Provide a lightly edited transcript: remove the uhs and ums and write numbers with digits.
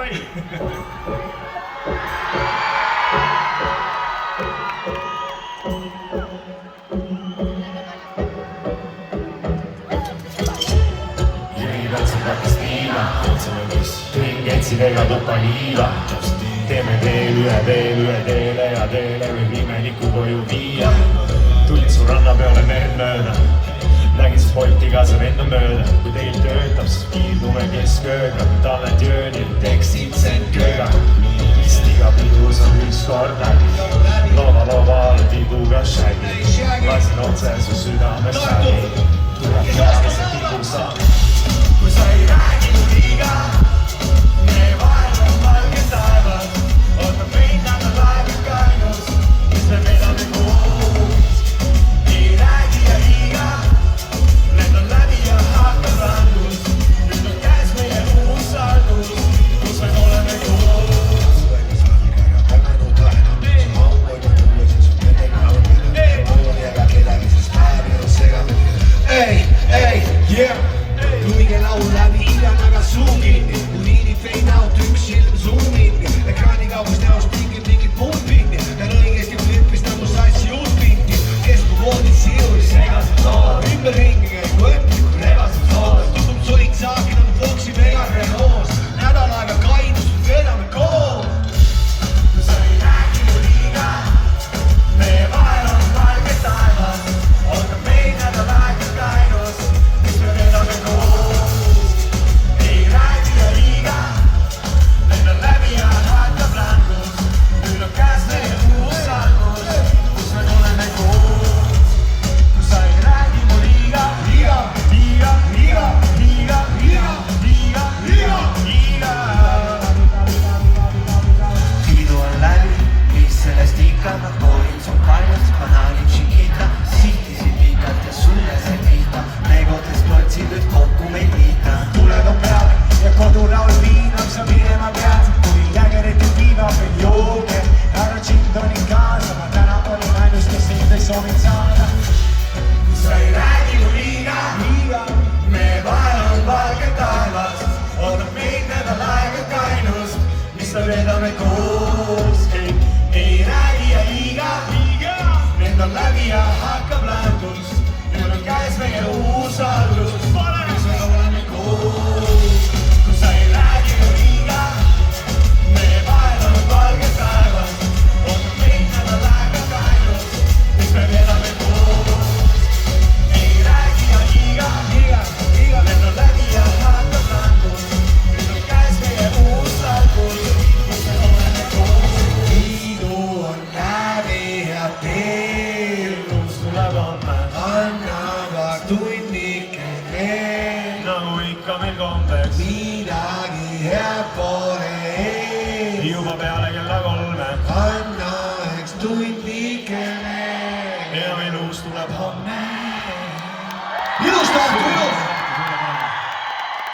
Davai! Jõivätsid hakkas tiila, pingetsidega tuppa liiva. Teeme veel ühe teele ja teele võib imeliku koju viia. Tulid su ranna peale merd mööda, nägin siis Boltiga sa vennu mööda. Kui teil töötab, siis piirdume keskööga, taled jöönil tekstid send kööga. Istiga pidus on ükskord läbi, loova tibuga shaggy. Lasin otse su südames läbi, tuleb käes see tibu saab. Kui sa ei räägi liiga, meie vahel on valge taevad. Oota meid nädal aega kainus, mis me vedame koos. Ei räägi ja liiga, need on läbi ja hakkab randus. Nüüd on käes meie uus salgus, kus me oleme koos. Luige laul läbi hiljem aga suu kinni, uriini feinaut üks silm zoomini. Ekraani kaubas näos pingid mingid muud pinni, ja õigesti flippis nagu sassi uut pinti. Kesku voodid siulis segased lood, ümberringi käib võtniku rebased sood. Tundub sulik saaki nagu Foxi Megare hoos, nädal aega kainus, vedame koos. Kui sa ei räägi mu liiga, meie vahel on valge taevas. Oota meid nädal aega kainus, mis me vedame koos. Vedame koos, ei räägi ja liiga, need on läbi ja hakkab lämmus. Nüüd on käes meie uus algus, mis me oleme koos. Kui sa ei räägi ja liiga, meie vahel on valge taevas. Oota meid nädal aega kainus, mis me vedame koos. Ei räägi ja liiga, need on läbi ja hakkab lämmus. Nüüd on käes meie uus algus. Tunnike veel, nagu ikka meil kombeks. midagi jääb